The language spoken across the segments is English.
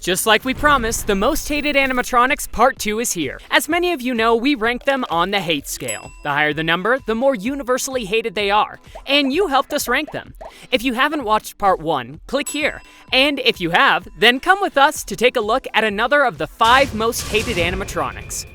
Just like we promised, the Most Hated Animatronics Part 2 is here. As many of you know, we rank them on the hate scale. The higher the number, the more universally hated they are. And you helped us rank them. If you haven't watched Part 1, click here. And if you have, then come with us to take a look at another of the 5 most hated animatronics.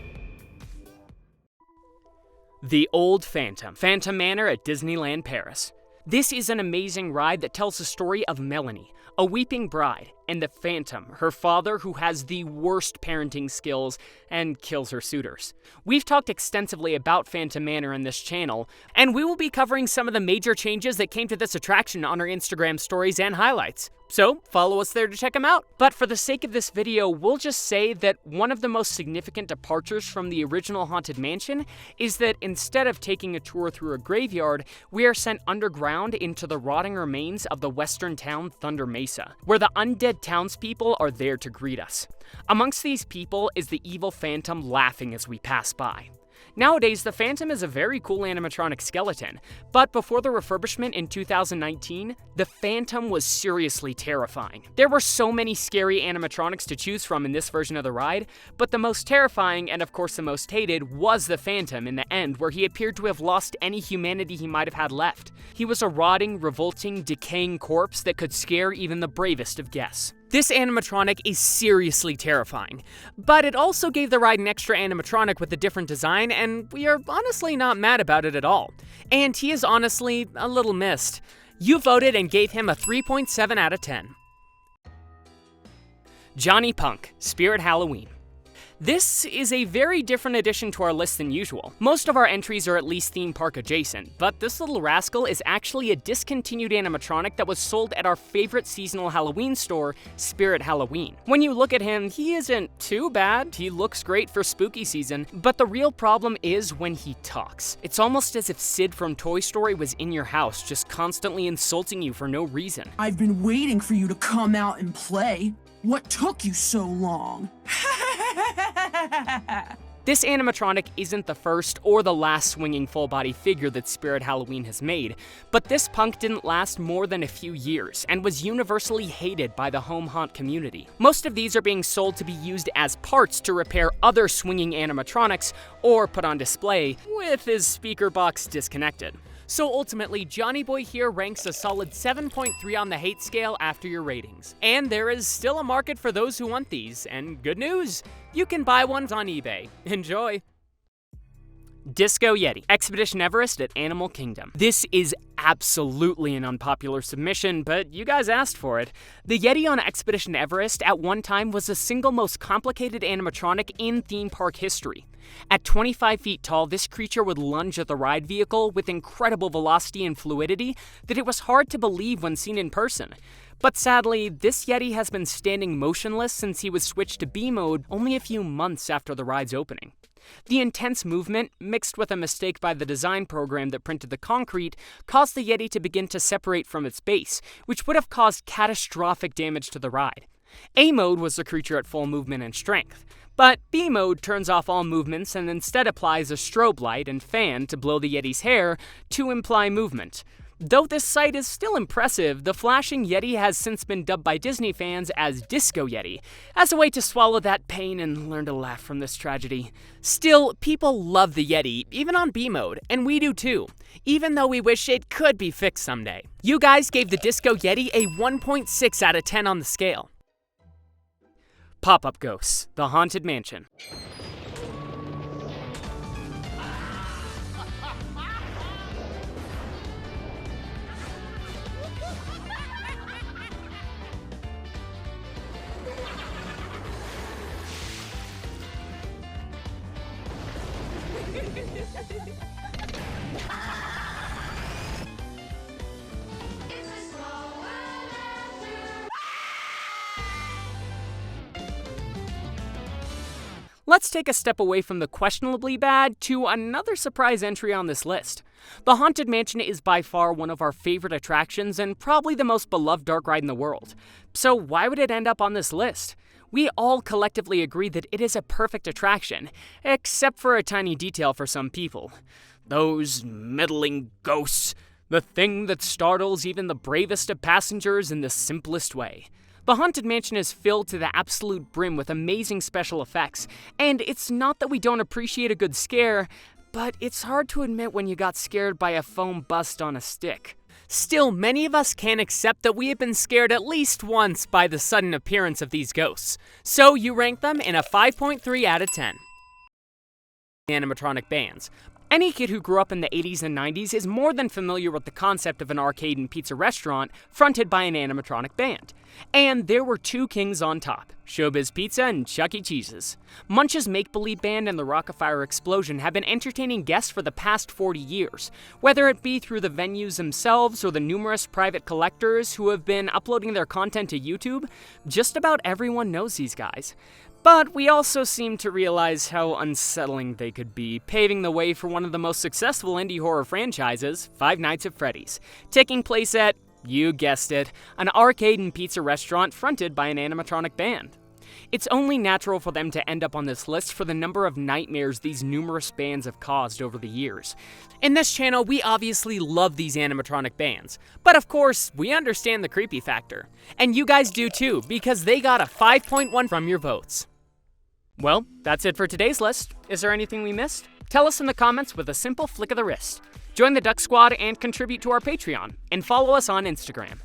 The Old Phantom, Phantom Manor at Disneyland Paris. This is an amazing ride that tells the story of Melanie, a weeping bride, and the Phantom, her father who has the worst parenting skills and kills her suitors. We've talked extensively about Phantom Manor in this channel, and we will be covering some of the major changes that came to this attraction on our Instagram stories and highlights. So follow us there to check them out. But for the sake of this video, we'll just say that one of the most significant departures from the original Haunted Mansion is that instead of taking a tour through a graveyard, we are sent underground into the rotting remains of the western town Thunder Mesa, where the undead townspeople are there to greet us. Amongst these people is the evil Phantom laughing as we pass by. Nowadays, the Phantom is a very cool animatronic skeleton, but before the refurbishment in 2019, the Phantom was seriously terrifying. There were so many scary animatronics to choose from in this version of the ride, but the most terrifying, and of course the most hated, was the Phantom in the end, where he appeared to have lost any humanity he might have had left. He was a rotting, revolting, decaying corpse that could scare even the bravest of guests. This animatronic is seriously terrifying, but it also gave the ride an extra animatronic with a different design, and we are honestly not mad about it at all. And he is honestly a little missed. You voted and gave him a 3.7 out of 10. Johnny Punk, Spirit Halloween. This is a very different addition to our list than usual. Most of our entries are at least theme park adjacent, but this little rascal is actually a discontinued animatronic that was sold at our favorite seasonal Halloween store, Spirit Halloween. When you look at him, he isn't too bad, he looks great for spooky season, but the real problem is when he talks. It's almost as if Sid from Toy Story was in your house, just constantly insulting you for no reason. I've been waiting for you to come out and play. What took you so long? This animatronic isn't the first or the last swinging full-body figure that Spirit Halloween has made, but this punk didn't last more than a few years and was universally hated by the home haunt community. Most of these are being sold to be used as parts to repair other swinging animatronics or put on display with his speaker box disconnected. So ultimately, Johnny Boy here ranks a solid 7.3 on the hate scale after your ratings. And there is still a market for those who want these, and good news, you can buy ones on eBay. Enjoy! Disco Yeti, Expedition Everest at Animal Kingdom. This is absolutely an unpopular submission, but you guys asked for it. The Yeti on Expedition Everest at one time was the single most complicated animatronic in theme park history. At 25 feet tall, this creature would lunge at the ride vehicle with incredible velocity and fluidity that it was hard to believe when seen in person. But sadly, this Yeti has been standing motionless since he was switched to B mode only a few months after the ride's opening. The intense movement, mixed with a mistake by the design program that printed the concrete, caused the Yeti to begin to separate from its base, which would have caused catastrophic damage to the ride. A mode was the creature at full movement and strength, but B mode turns off all movements and instead applies a strobe light and fan to blow the Yeti's hair to imply movement. Though this sight is still impressive, the flashing Yeti has since been dubbed by Disney fans as Disco Yeti, as a way to swallow that pain and learn to laugh from this tragedy. Still, people love the Yeti, even on B mode, and we do too, even though we wish it could be fixed someday. You guys gave the Disco Yeti a 1.6 out of 10 on the scale. Pop-up Ghosts, The Haunted Mansion. Let's take a step away from the questionably bad to another surprise entry on this list. The Haunted Mansion is by far one of our favorite attractions and probably the most beloved dark ride in the world. So why would it end up on this list? We all collectively agree that it is a perfect attraction, except for a tiny detail for some people. Those meddling ghosts, the thing that startles even the bravest of passengers in the simplest way. The Haunted Mansion is filled to the absolute brim with amazing special effects, and it's not that we don't appreciate a good scare, but it's hard to admit when you got scared by a foam bust on a stick. Still, many of us can't accept that we have been scared at least once by the sudden appearance of these ghosts, so you rank them in a 5.3 out of 10. Animatronic bands. Any kid who grew up in the 80s and 90s is more than familiar with the concept of an arcade and pizza restaurant fronted by an animatronic band. And there were two kings on top, Showbiz Pizza and Chuck E. Cheese's. Munch's Make-Believe Band and the Rock-afire Explosion have been entertaining guests for the past 40 years, whether it be through the venues themselves or the numerous private collectors who have been uploading their content to YouTube. Just about everyone knows these guys. But we also seem to realize how unsettling they could be, paving the way for one of the most successful indie horror franchises, Five Nights at Freddy's, taking place at, you guessed it, an arcade and pizza restaurant fronted by an animatronic band. It's only natural for them to end up on this list for the number of nightmares these numerous bands have caused over the years. In this channel, we obviously love these animatronic bands, but of course, we understand the creepy factor. And you guys do too, because they got a 5.1 from your votes. Well, that's it for today's list. Is there anything we missed? Tell us in the comments with a simple flick of the wrist. Join the Ducksquad and contribute to our Patreon, and follow us on Instagram.